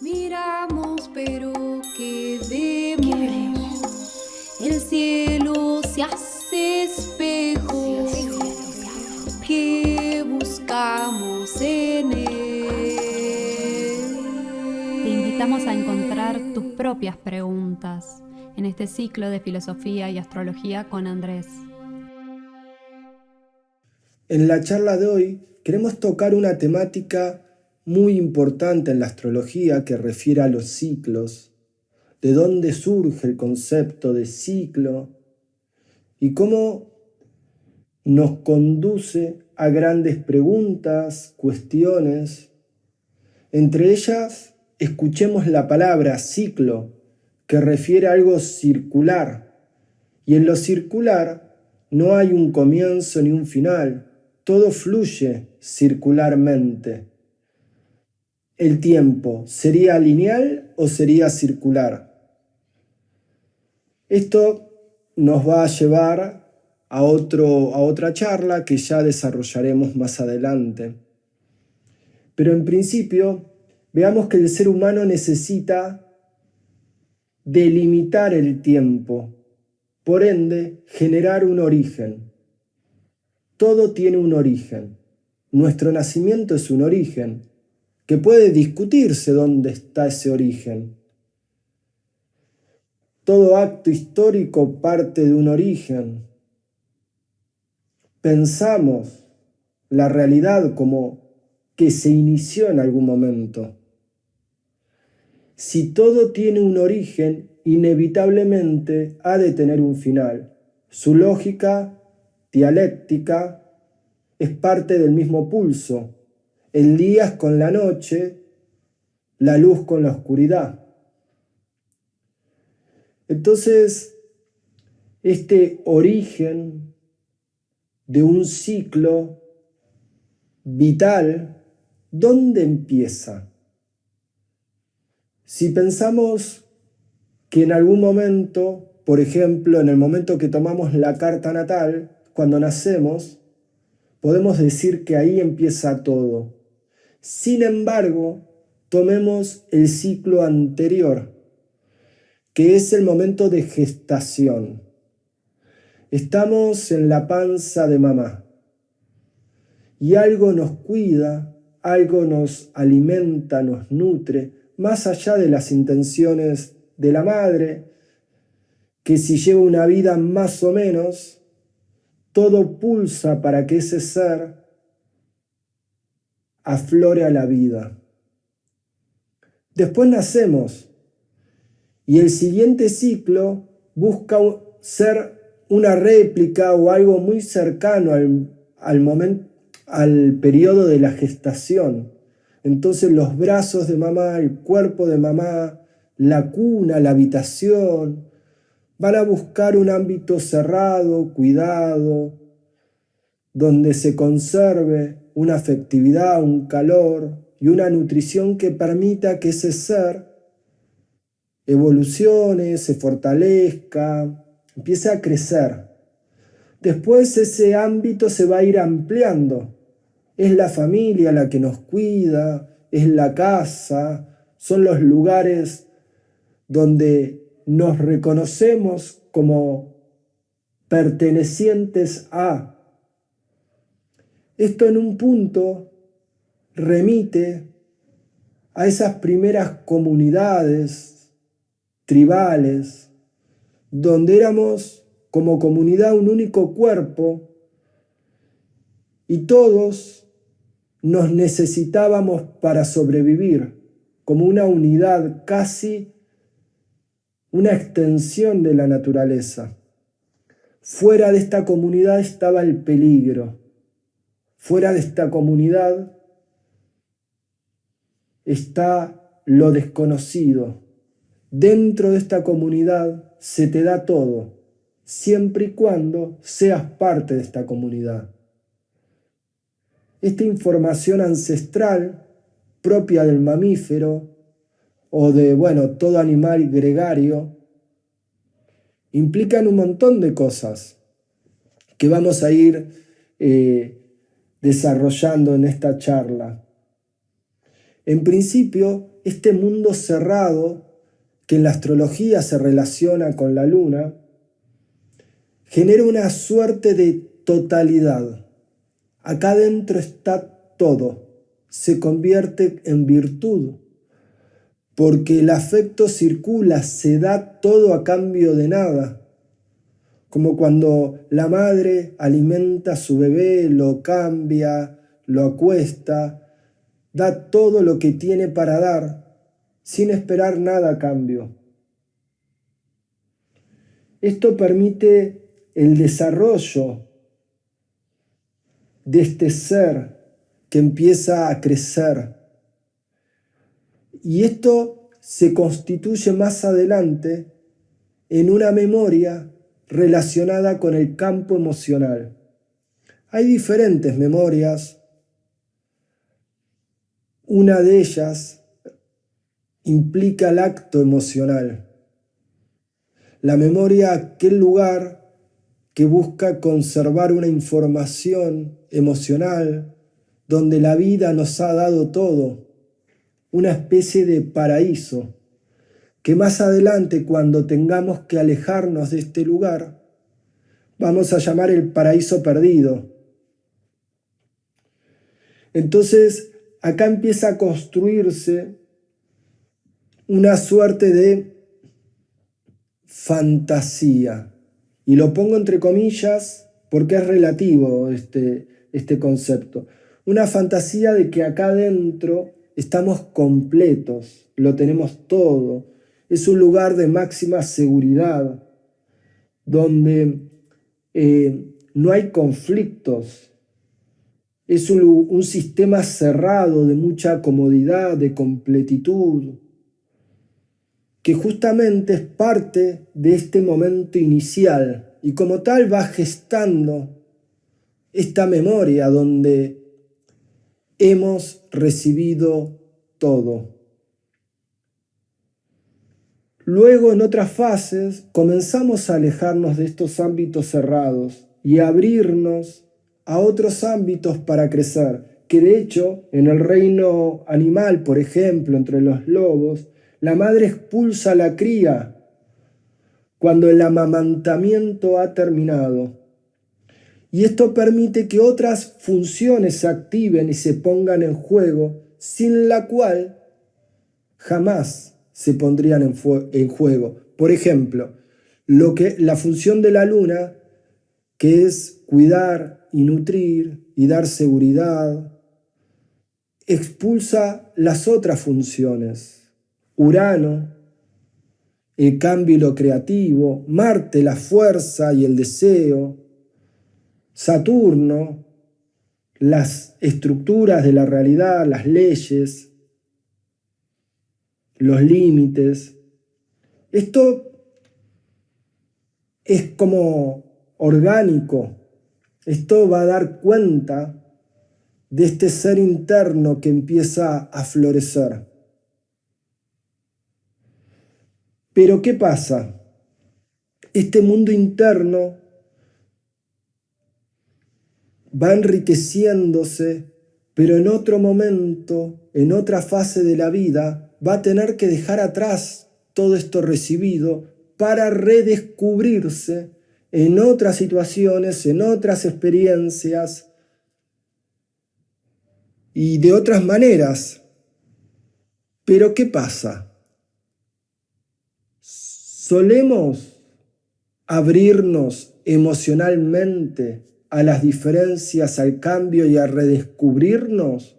Miramos, pero ¿qué vemos? El cielo se hace espejo. ¿Qué buscamos en él? Te invitamos a encontrar tus propias preguntas en este ciclo de filosofía y astrología con Andrés. En la charla de hoy queremos tocar una temática muy importante en la astrología que refiere a los ciclos, de dónde surge el concepto de ciclo y cómo nos conduce a grandes preguntas, cuestiones. Entre ellas, escuchemos la palabra ciclo, que refiere a algo circular, y en lo circular no hay un comienzo ni un final, todo fluye circularmente. ¿El tiempo sería lineal o sería circular? Esto nos va a llevar a otra charla que ya desarrollaremos más adelante. Pero en principio, veamos que el ser humano necesita delimitar el tiempo, por ende, generar un origen. Todo tiene un origen. Nuestro nacimiento es un origen, que puede discutirse dónde está ese origen. Todo acto histórico parte de un origen. Pensamos la realidad como que se inició en algún momento. Si todo tiene un origen, inevitablemente ha de tener un final. Su lógica dialéctica es parte del mismo pulso. El día es con la noche, la luz con la oscuridad. Entonces, este origen de un ciclo vital, ¿dónde empieza? Si pensamos que en algún momento, por ejemplo, en el momento que tomamos la carta natal, cuando nacemos, podemos decir que ahí empieza todo. Sin embargo, tomemos el ciclo anterior, que es el momento de gestación. Estamos en la panza de mamá y algo nos cuida, algo nos alimenta, nos nutre, más allá de las intenciones de la madre, que si lleva una vida más o menos, todo pulsa para que ese ser aflore a la vida. Después nacemos y el siguiente ciclo busca ser una réplica o algo muy cercano al periodo de la gestación. Entonces los brazos de mamá, el cuerpo de mamá, la cuna, la habitación, van a buscar un ámbito cerrado, cuidado, donde se conserve una afectividad, un calor y una nutrición que permita que ese ser evolucione, se fortalezca, empiece a crecer. Después ese ámbito se va a ir ampliando. Es la familia la que nos cuida, es la casa, son los lugares donde nos reconocemos como pertenecientes a. Esto en un punto remite a esas primeras comunidades tribales, donde éramos como comunidad un único cuerpo y todos nos necesitábamos para sobrevivir, como una unidad, casi una extensión de la naturaleza. Fuera de esta comunidad estaba el peligro. Fuera de esta comunidad está lo desconocido. Dentro de esta comunidad se te da todo, siempre y cuando seas parte de esta comunidad. Esta información ancestral propia del mamífero o de, todo animal gregario implican un montón de cosas que vamos a ir desarrollando en esta charla. En principio, este mundo cerrado, que en la astrología se relaciona con la luna, genera una suerte de totalidad. Acá dentro está todo, se convierte en virtud, porque el afecto circula, se da todo a cambio de nada. Como cuando la madre alimenta a su bebé, lo cambia, lo acuesta, da todo lo que tiene para dar, sin esperar nada a cambio. Esto permite el desarrollo de este ser que empieza a crecer. Y esto se constituye más adelante en una memoria relacionada con el campo emocional. Hay diferentes memorias. Una de ellas implica el acto emocional. La memoria, aquel lugar que busca conservar una información emocional donde la vida nos ha dado todo, una especie de paraíso, que más adelante, cuando tengamos que alejarnos de este lugar, vamos a llamar el paraíso perdido. Entonces, acá empieza a construirse una suerte de fantasía. Y lo pongo entre comillas porque es relativo este concepto. Una fantasía de que acá adentro estamos completos, lo tenemos todo. Es un lugar de máxima seguridad, donde no hay conflictos. Es un sistema cerrado de mucha comodidad, de completitud, que justamente es parte de este momento inicial y como tal va gestando esta memoria donde hemos recibido todo. Luego, en otras fases, comenzamos a alejarnos de estos ámbitos cerrados y a abrirnos a otros ámbitos para crecer, que de hecho, en el reino animal, por ejemplo, entre los lobos, la madre expulsa a la cría cuando el amamantamiento ha terminado. Y esto permite que otras funciones se activen y se pongan en juego, sin la cual jamás se pondrían en juego. Por ejemplo, la función de la luna, que es cuidar y nutrir y dar seguridad, expulsa las otras funciones. Urano, el cambio y lo creativo, Marte, la fuerza y el deseo, Saturno, las estructuras de la realidad, las leyes, los límites. Esto es como orgánico. Esto va a dar cuenta de este ser interno que empieza a florecer. Pero ¿qué pasa? Este mundo interno va enriqueciéndose, pero en otro momento, en otra fase de la vida, va a tener que dejar atrás todo esto recibido para redescubrirse en otras situaciones, en otras experiencias y de otras maneras. Pero ¿qué pasa? ¿Solemos abrirnos emocionalmente a las diferencias, al cambio y a redescubrirnos?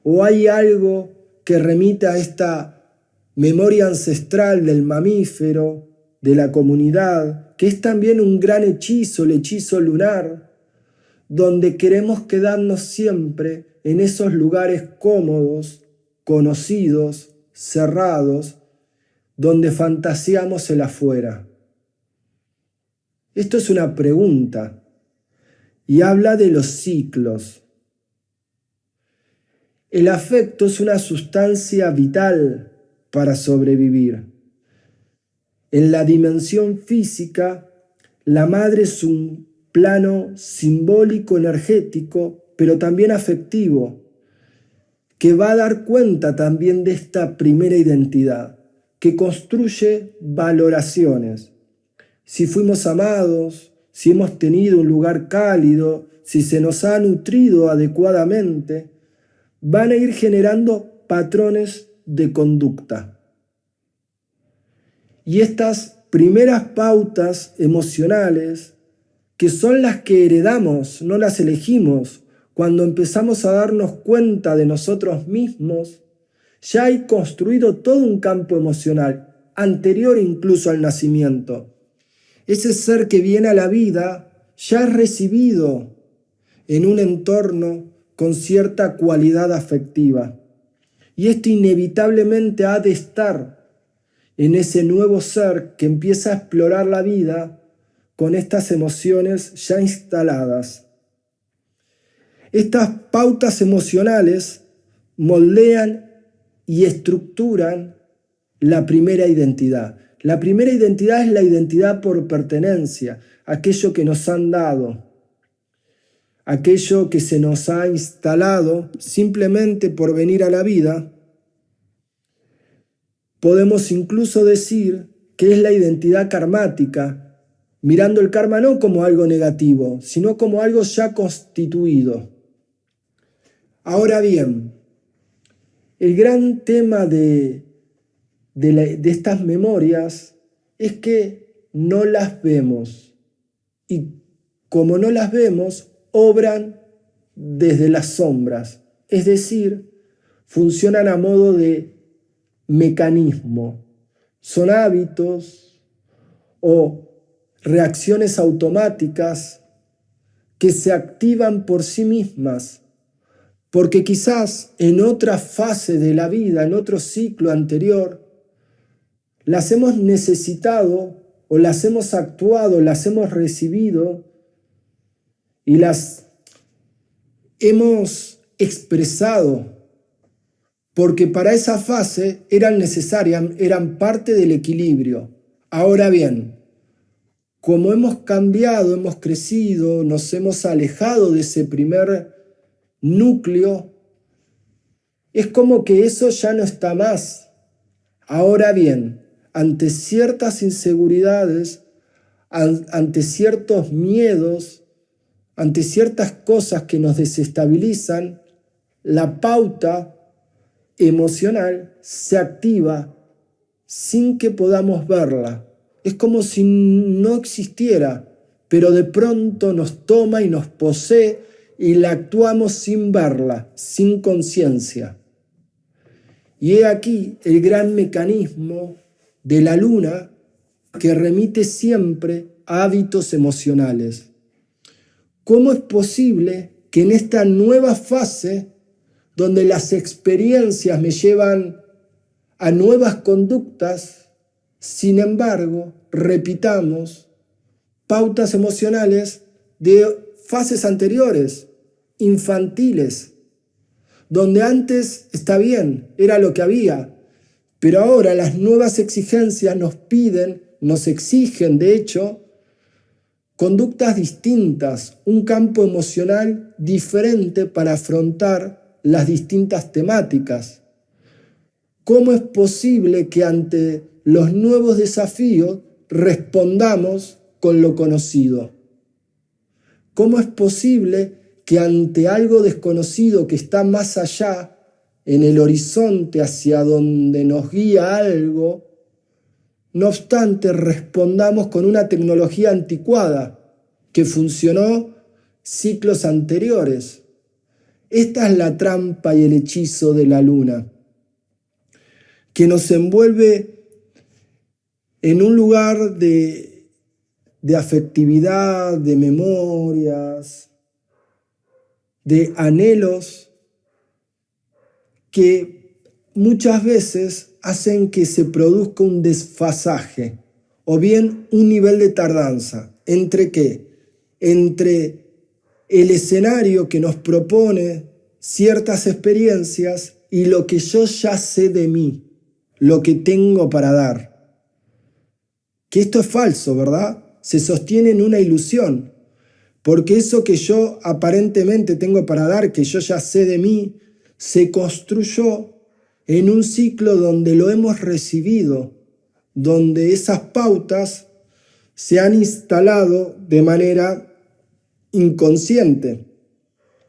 ¿O hay algo que remite a esta memoria ancestral del mamífero, de la comunidad, que es también un gran hechizo, el hechizo lunar, donde queremos quedarnos siempre en esos lugares cómodos, conocidos, cerrados, donde fantaseamos el afuera? Esto es una pregunta y habla de los ciclos. El afecto es una sustancia vital para sobrevivir. En la dimensión física, la madre es un plano simbólico, energético, pero también afectivo, que va a dar cuenta también de esta primera identidad, que construye valoraciones. Si fuimos amados, si hemos tenido un lugar cálido, si se nos ha nutrido adecuadamente, van a ir generando patrones de conducta. Y estas primeras pautas emocionales, que son las que heredamos, no las elegimos, cuando empezamos a darnos cuenta de nosotros mismos, ya hay construido todo un campo emocional, anterior incluso al nacimiento. Ese ser que viene a la vida ya es recibido en un entorno con cierta cualidad afectiva. Y esto inevitablemente ha de estar en ese nuevo ser que empieza a explorar la vida con estas emociones ya instaladas. Estas pautas emocionales moldean y estructuran la primera identidad. La primera identidad es la identidad por pertenencia, aquello que nos han dado, aquello que se nos ha instalado simplemente por venir a la vida. Podemos incluso decir que es la identidad karmática, mirando el karma no como algo negativo, sino como algo ya constituido. Ahora bien, el gran tema de estas memorias es que no las vemos, y como no las vemos, obran desde las sombras, es decir, funcionan a modo de mecanismo. Son hábitos o reacciones automáticas que se activan por sí mismas, porque quizás en otra fase de la vida, en otro ciclo anterior, las hemos necesitado o las hemos actuado, las hemos recibido y las hemos expresado, porque para esa fase eran necesarias, eran parte del equilibrio. Ahora bien, como hemos cambiado, hemos crecido, nos hemos alejado de ese primer núcleo, es como que eso ya no está más. Ahora bien, ante ciertas inseguridades, ante ciertos miedos, ante ciertas cosas que nos desestabilizan, la pauta emocional se activa sin que podamos verla. Es como si no existiera, pero de pronto nos toma y nos posee y la actuamos sin verla, sin conciencia. Y he aquí el gran mecanismo de la luna que remite siempre a hábitos emocionales. ¿Cómo es posible que en esta nueva fase, donde las experiencias me llevan a nuevas conductas, sin embargo, repitamos pautas emocionales de fases anteriores, infantiles, donde antes está bien, era lo que había, pero ahora las nuevas exigencias nos piden, nos exigen, de hecho, conductas distintas, un campo emocional diferente para afrontar las distintas temáticas. ¿Cómo es posible que ante los nuevos desafíos respondamos con lo conocido? ¿Cómo es posible que ante algo desconocido que está más allá, en el horizonte hacia donde nos guía algo, no obstante respondamos con una tecnología anticuada que funcionó ciclos anteriores? Esta es la trampa y el hechizo de la luna, que nos envuelve en un lugar de afectividad, de memorias, de anhelos que muchas veces hacen que se produzca un desfasaje o bien un nivel de tardanza. ¿Entre qué? Entre el escenario que nos propone ciertas experiencias y lo que yo ya sé de mí, lo que tengo para dar. Que esto es falso, ¿verdad? Se sostiene en una ilusión, porque eso que yo aparentemente tengo para dar, que yo ya sé de mí, se construyó en un ciclo donde lo hemos recibido, donde esas pautas se han instalado de manera inconsciente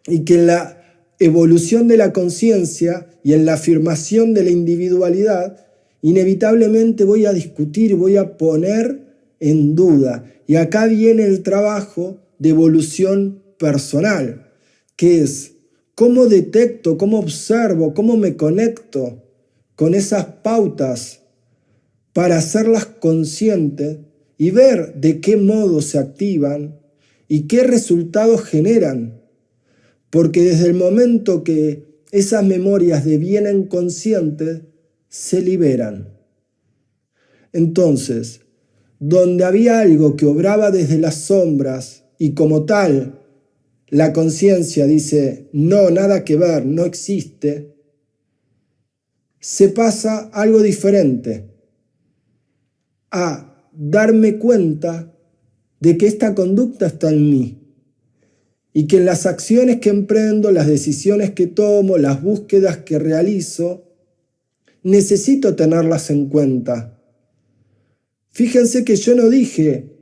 y que en la evolución de la conciencia y en la afirmación de la individualidad, inevitablemente voy a discutir, voy a poner en duda. Y acá viene el trabajo de evolución personal, que es cómo detecto, cómo observo, cómo me conecto con esas pautas para hacerlas conscientes y ver de qué modo se activan y qué resultados generan. Porque desde el momento que esas memorias devienen conscientes, se liberan. Entonces, donde había algo que obraba desde las sombras y como tal, la conciencia dice, no, nada que ver, no existe, se pasa algo diferente, a darme cuenta de que esta conducta está en mí y que en las acciones que emprendo, las decisiones que tomo, las búsquedas que realizo, necesito tenerlas en cuenta. Fíjense que yo no dije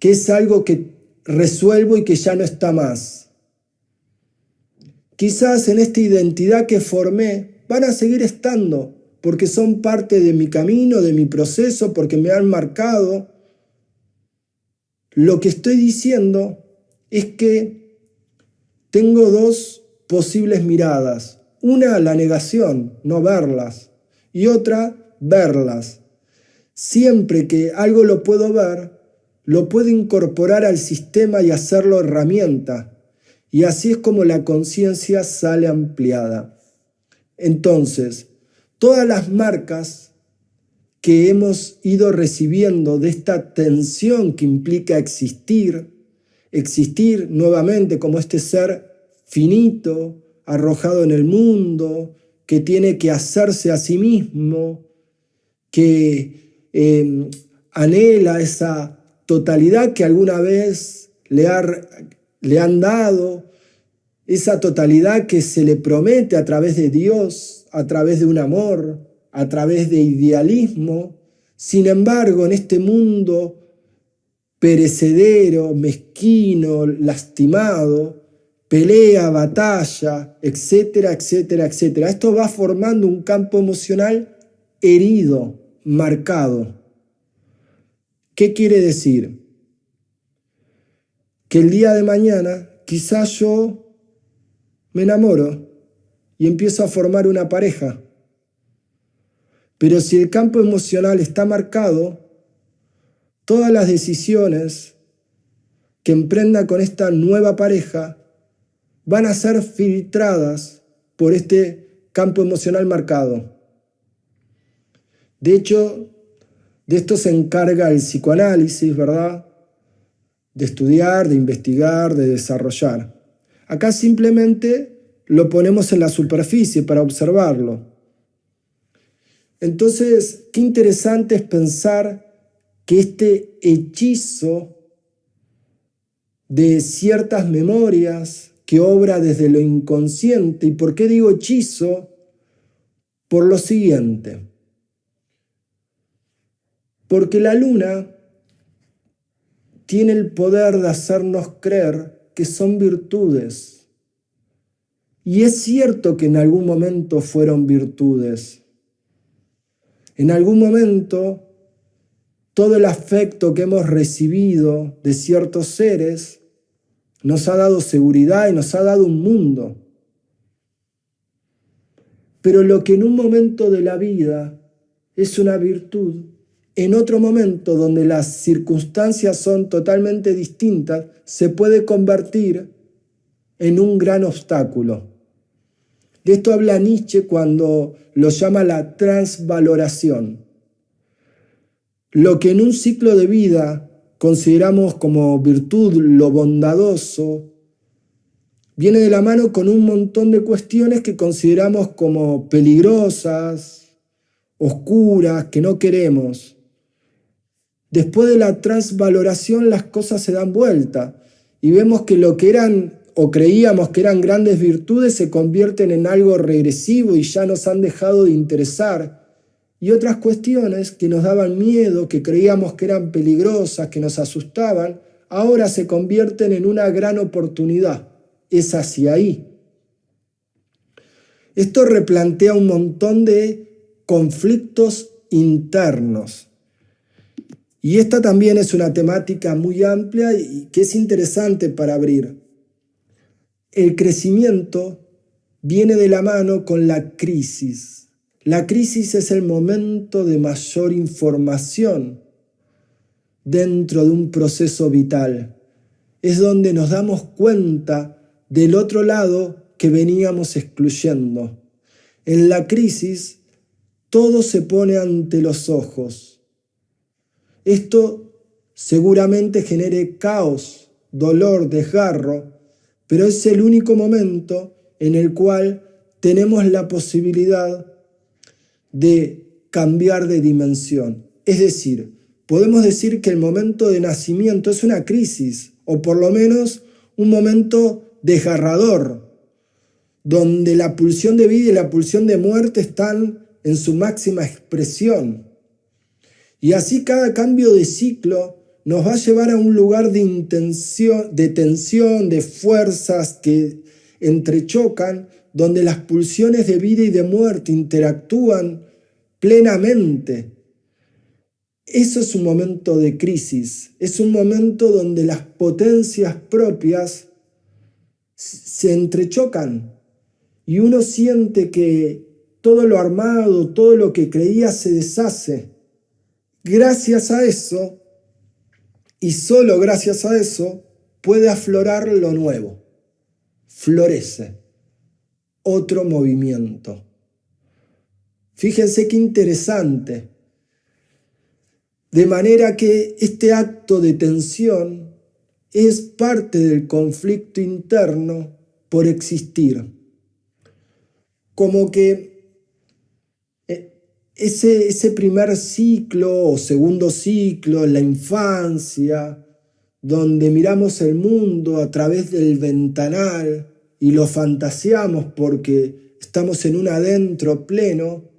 que es algo que resuelvo y que ya no está más. Quizás en esta identidad que formé van a seguir estando, porque son parte de mi camino, de mi proceso, porque me han marcado. Lo que estoy diciendo es que tengo dos posibles miradas. Una, la negación, no verlas, y otra, verlas. Siempre que algo lo puedo ver, lo puedo incorporar al sistema y hacerlo herramienta. Y así es como la conciencia sale ampliada. Entonces, todas las marcas que hemos ido recibiendo de esta tensión que implica existir nuevamente como este ser finito, arrojado en el mundo, que tiene que hacerse a sí mismo, que anhela esa totalidad que alguna vez le han dado, esa totalidad que se le promete a través de Dios, a través de un amor, a través de idealismo. Sin embargo, en este mundo perecedero, mezquino, lastimado, pelea, batalla, etcétera, etcétera, etcétera. Esto va formando un campo emocional herido, marcado. ¿Qué quiere decir? Que el día de mañana quizás yo me enamoro y empiezo a formar una pareja. Pero si el campo emocional está marcado, todas las decisiones que emprenda con esta nueva pareja van a ser filtradas por este campo emocional marcado. De hecho, de esto se encarga el psicoanálisis, ¿verdad? De estudiar, de investigar, de desarrollar. Acá simplemente lo ponemos en la superficie para observarlo. Entonces, qué interesante es pensar que este hechizo de ciertas memorias que obra desde lo inconsciente, ¿y por qué digo hechizo? Por lo siguiente. Porque la luna tiene el poder de hacernos creer que son virtudes. Y es cierto que en algún momento fueron virtudes. En algún momento, todo el afecto que hemos recibido de ciertos seres nos ha dado seguridad y nos ha dado un mundo. Pero lo que en un momento de la vida es una virtud, en otro momento donde las circunstancias son totalmente distintas, se puede convertir en un gran obstáculo. De esto habla Nietzsche cuando lo llama la transvaloración. Lo que en un ciclo de vida consideramos como virtud, lo bondadoso, viene de la mano con un montón de cuestiones que consideramos como peligrosas, oscuras, que no queremos. Después de la transvaloración las cosas se dan vuelta y vemos que lo que eran o creíamos que eran grandes virtudes se convierten en algo regresivo y ya nos han dejado de interesar. Y otras cuestiones que nos daban miedo, que creíamos que eran peligrosas, que nos asustaban, ahora se convierten en una gran oportunidad. Es hacia ahí. Esto replantea un montón de conflictos internos. Y esta también es una temática muy amplia y que es interesante para abrir. El crecimiento viene de la mano con la crisis. La crisis es el momento de mayor información dentro de un proceso vital. Es donde nos damos cuenta del otro lado que veníamos excluyendo. En la crisis, todo se pone ante los ojos. Esto seguramente genere caos, dolor, desgarro, pero es el único momento en el cual tenemos la posibilidad de cambiar de dimensión. Es decir, podemos decir que el momento de nacimiento es una crisis, o por lo menos un momento desgarrador, donde la pulsión de vida y la pulsión de muerte están en su máxima expresión. Y así cada cambio de ciclo nos va a llevar a un lugar de tensión, de fuerzas que entrechocan, donde las pulsiones de vida y de muerte interactúan plenamente. Eso es un momento de crisis, es un momento donde las potencias propias se entrechocan y uno siente que todo lo armado, todo lo que creía se deshace. Gracias a eso, y solo gracias a eso, puede aflorar lo nuevo. Florece otro movimiento. Fíjense qué interesante. De manera que este acto de tensión es parte del conflicto interno por existir. Como que ese primer ciclo o segundo ciclo en la infancia, donde miramos el mundo a través del ventanal y lo fantaseamos porque estamos en un adentro pleno,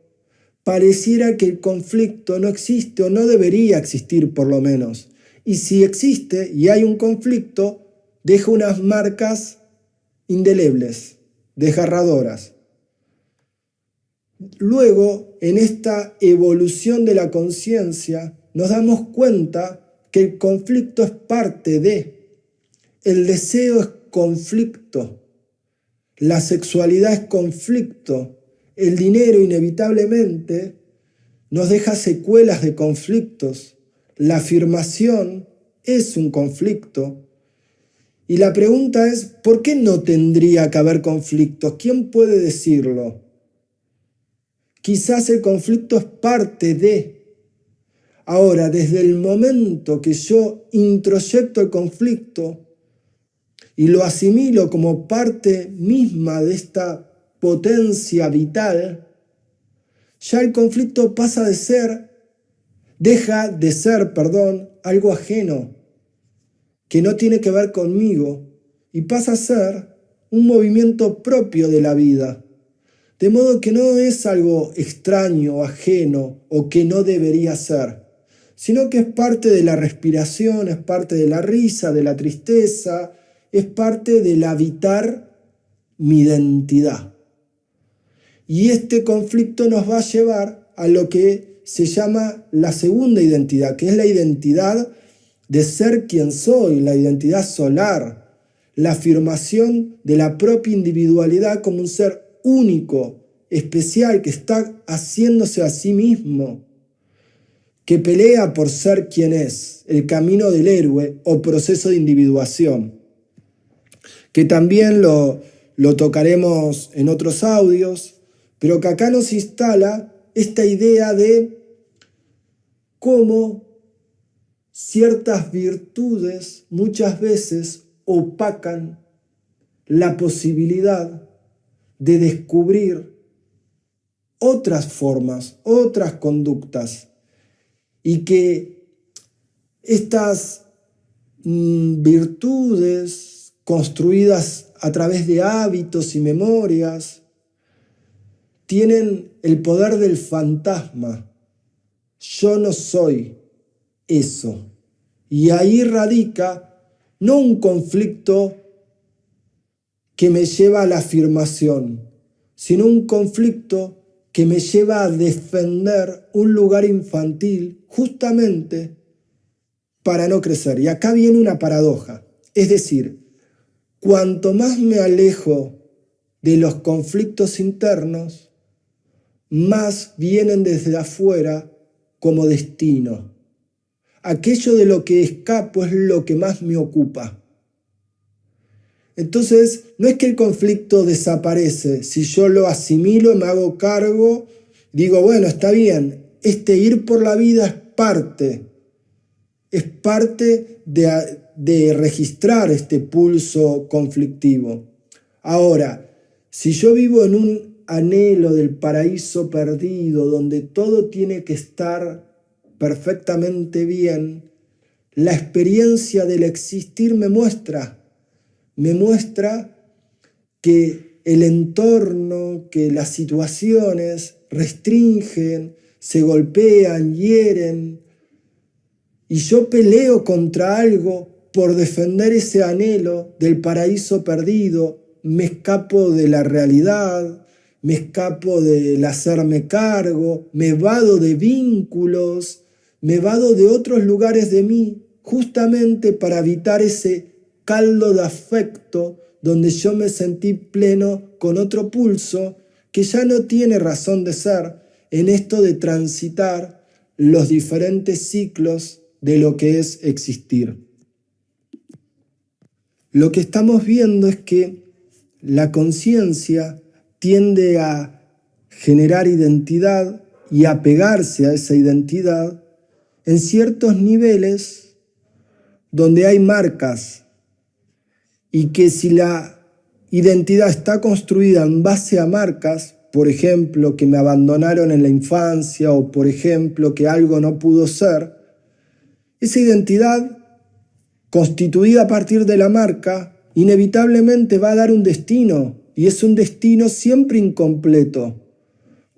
pareciera que el conflicto no existe o no debería existir por lo menos. Y si existe y hay un conflicto, deja unas marcas indelebles, desgarradoras. Luego, en esta evolución de la conciencia, nos damos cuenta que el conflicto es parte de. El deseo es conflicto. La sexualidad es conflicto. El dinero inevitablemente nos deja secuelas de conflictos. La afirmación es un conflicto. Y la pregunta es, ¿por qué no tendría que haber conflictos? ¿Quién puede decirlo? Quizás el conflicto es parte de. Ahora, desde el momento que yo introyecto el conflicto y lo asimilo como parte misma de esta potencia vital, ya el conflicto deja de ser, algo ajeno, que no tiene que ver conmigo, y pasa a ser un movimiento propio de la vida. De modo que no es algo extraño, ajeno o que no debería ser, sino que es parte de la respiración, es parte de la risa, de la tristeza, es parte del habitar mi identidad. Y este conflicto nos va a llevar a lo que se llama la segunda identidad, que es la identidad de ser quien soy, la identidad solar, la afirmación de la propia individualidad como un ser único, especial, que está haciéndose a sí mismo, que pelea por ser quien es, el camino del héroe o proceso de individuación, que también lo tocaremos en otros audios, pero que acá nos instala esta idea de cómo ciertas virtudes muchas veces opacan la posibilidad de descubrir otras formas, otras conductas, y que estas virtudes construidas a través de hábitos y memorias, tienen el poder del fantasma. Yo no soy eso. Y ahí radica no un conflicto que me lleva a la afirmación, sino un conflicto que me lleva a defender un lugar infantil justamente para no crecer. Y acá viene una paradoja. Es decir, cuanto más me alejo de los conflictos internos, más vienen desde afuera como destino. Aquello de lo que escapo es lo que más me ocupa. Entonces, no es que el conflicto desaparece. Si yo lo asimilo y me hago cargo, digo, bueno, está bien, este ir por la vida es parte de registrar este pulso conflictivo. Ahora, si yo vivo en un anhelo del paraíso perdido, donde todo tiene que estar perfectamente bien, la experiencia del existir me muestra que el entorno, que las situaciones restringen, se golpean, hieren, y yo peleo contra algo por defender ese anhelo del paraíso perdido, me escapo de la realidad, me escapo del hacerme cargo, me vado de vínculos, me vado de otros lugares de mí, justamente para evitar ese caldo de afecto donde yo me sentí pleno con otro pulso que ya no tiene razón de ser en esto de transitar los diferentes ciclos de lo que es existir. Lo que estamos viendo es que la conciencia tiende a generar identidad y a pegarse a esa identidad en ciertos niveles donde hay marcas, y que si la identidad está construida en base a marcas, por ejemplo, que me abandonaron en la infancia o por ejemplo que algo no pudo ser, esa identidad constituida a partir de la marca inevitablemente va a dar un destino, y es un destino siempre incompleto,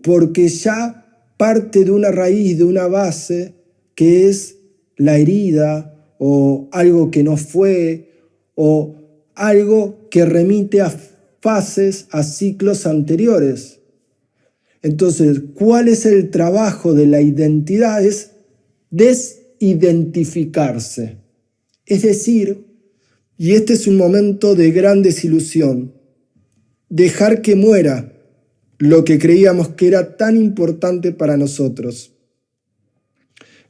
porque ya parte de una raíz, de una base que es la herida o algo que no fue o algo que remite a fases, a ciclos anteriores. Entonces, ¿cuál es el trabajo de la identidad? Es desidentificarse. Es decir, y este es un momento de gran desilusión, dejar que muera lo que creíamos que era tan importante para nosotros.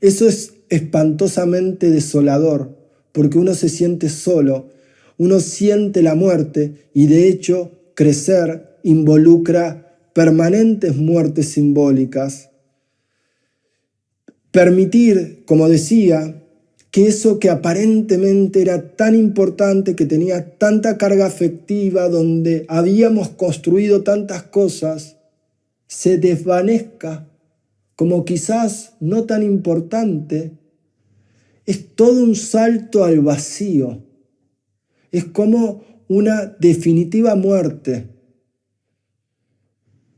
Eso es espantosamente desolador, porque uno se siente solo, uno siente la muerte y de hecho crecer involucra permanentes muertes simbólicas. Permitir, como decía, que eso que aparentemente era tan importante, que tenía tanta carga afectiva, donde habíamos construido tantas cosas, se desvanezca como quizás no tan importante, es todo un salto al vacío. Es como una definitiva muerte.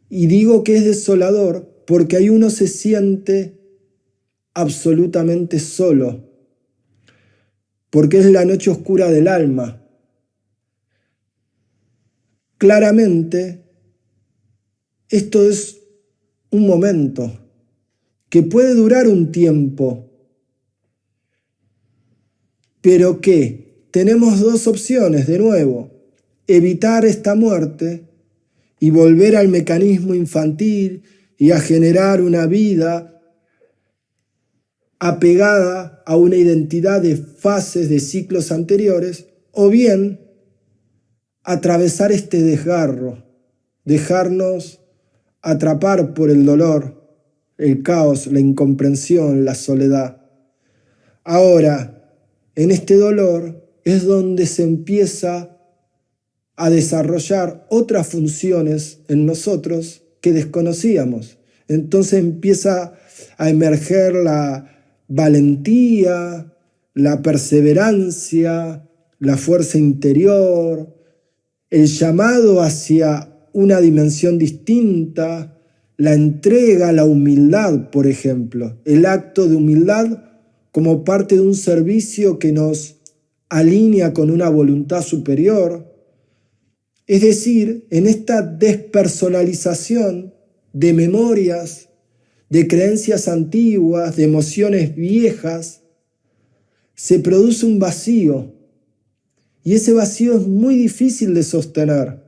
Y digo que es desolador porque ahí uno se siente absolutamente solo, porque es la noche oscura del alma. Claramente, esto es un momento que puede durar un tiempo, pero que tenemos dos opciones, de nuevo: evitar esta muerte y volver al mecanismo infantil y a generar una vida apegada a una identidad de fases, de ciclos anteriores, o bien atravesar este desgarro, dejarnos atrapar por el dolor, el caos, la incomprensión, la soledad. Ahora, en este dolor es donde se empieza a desarrollar otras funciones en nosotros que desconocíamos. Entonces empieza a emerger la valentía, la perseverancia, la fuerza interior, el llamado hacia una dimensión distinta, la entrega, la humildad, por ejemplo, el acto de humildad como parte de un servicio que nos alinea con una voluntad superior. Es decir, en esta despersonalización de memorias, de creencias antiguas, de emociones viejas, se produce un vacío. Y ese vacío es muy difícil de sostener.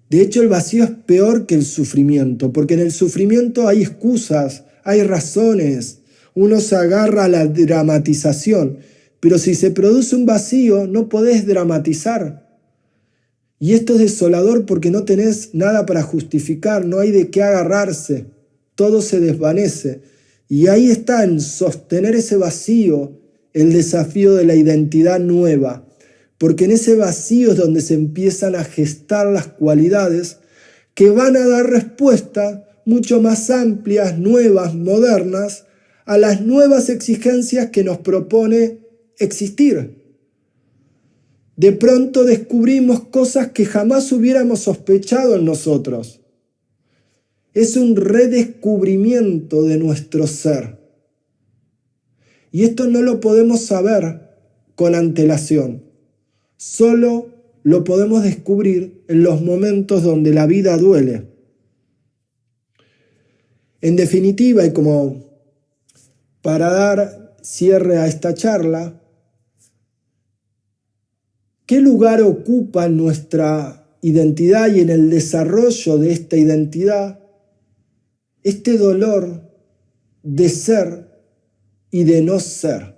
De hecho, el vacío es peor que el sufrimiento, porque en el sufrimiento hay excusas, hay razones, uno se agarra a la dramatización, pero si se produce un vacío, no podés dramatizar. Y esto es desolador porque no tenés nada para justificar, no hay de qué agarrarse, todo se desvanece. Y ahí está, en sostener ese vacío, el desafío de la identidad nueva. Porque en ese vacío es donde se empiezan a gestar las cualidades que van a dar respuesta mucho más amplias, nuevas, modernas, a las nuevas exigencias que nos propone existir. De pronto descubrimos cosas que jamás hubiéramos sospechado en nosotros. Es un redescubrimiento de nuestro ser. Y esto no lo podemos saber con antelación. Solo lo podemos descubrir en los momentos donde la vida duele. En definitiva, y como para dar cierre a esta charla, ¿qué lugar ocupa en nuestra identidad y en el desarrollo de esta identidad este dolor de ser y de no ser?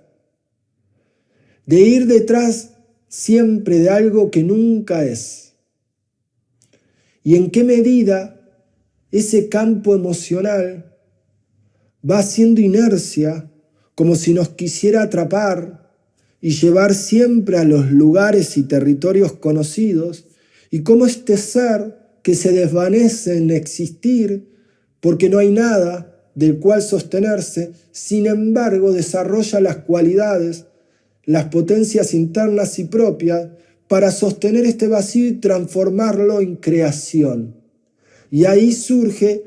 De ir detrás siempre de algo que nunca es. ¿Y en qué medida ese campo emocional va haciendo inercia como si nos quisiera atrapar y llevar siempre a los lugares y territorios conocidos, y cómo este ser que se desvanece en existir porque no hay nada del cual sostenerse, sin embargo desarrolla las cualidades, las potencias internas y propias para sostener este vacío y transformarlo en creación. Y ahí surge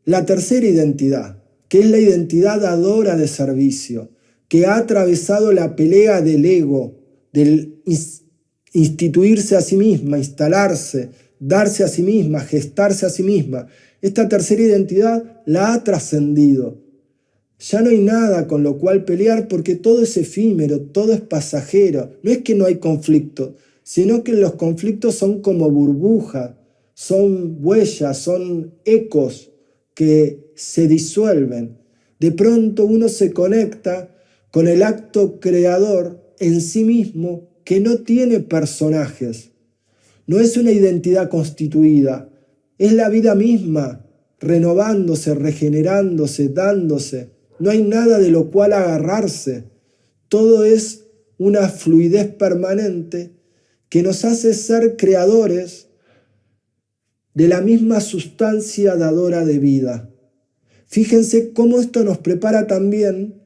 la tercera identidad, que es la identidad dadora de servicio, que ha atravesado la pelea del ego, del instituirse a sí misma, instalarse, darse a sí misma, gestarse a sí misma. Esta tercera identidad la ha trascendido. Ya no hay nada con lo cual pelear porque todo es efímero, todo es pasajero. No es que no hay conflicto, sino que los conflictos son como burbujas, son huellas, son ecos que se disuelven. De pronto uno se conecta con el acto creador en sí mismo que no tiene personajes. No es una identidad constituida, es la vida misma, renovándose, regenerándose, dándose. No hay nada de lo cual agarrarse. Todo es una fluidez permanente que nos hace ser creadores de la misma sustancia dadora de vida. Fíjense cómo esto nos prepara también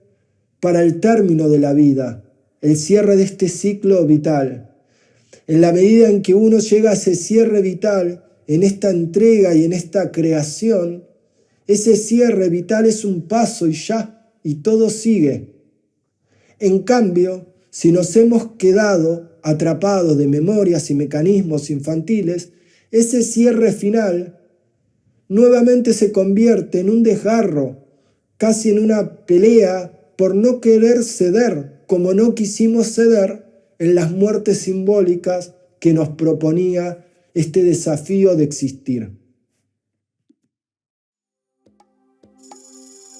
para el término de la vida, el cierre de este ciclo vital. En la medida en que uno llega a ese cierre vital, en esta entrega y en esta creación, ese cierre vital es un paso y ya, y todo sigue. En cambio, si nos hemos quedado atrapados de memorias y mecanismos infantiles, ese cierre final nuevamente se convierte en un desgarro, casi en una pelea por no querer ceder, como no quisimos ceder en las muertes simbólicas que nos proponía este desafío de existir.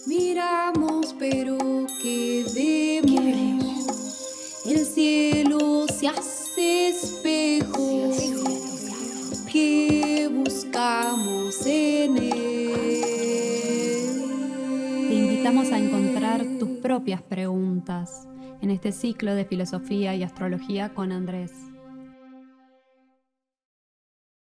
Miramos, pero ¿qué vemos? El cielo se hace espejo. ¿Qué buscamos en él? Te invitamos a encontrar tus propias preguntas en este ciclo de filosofía y astrología con Andrés.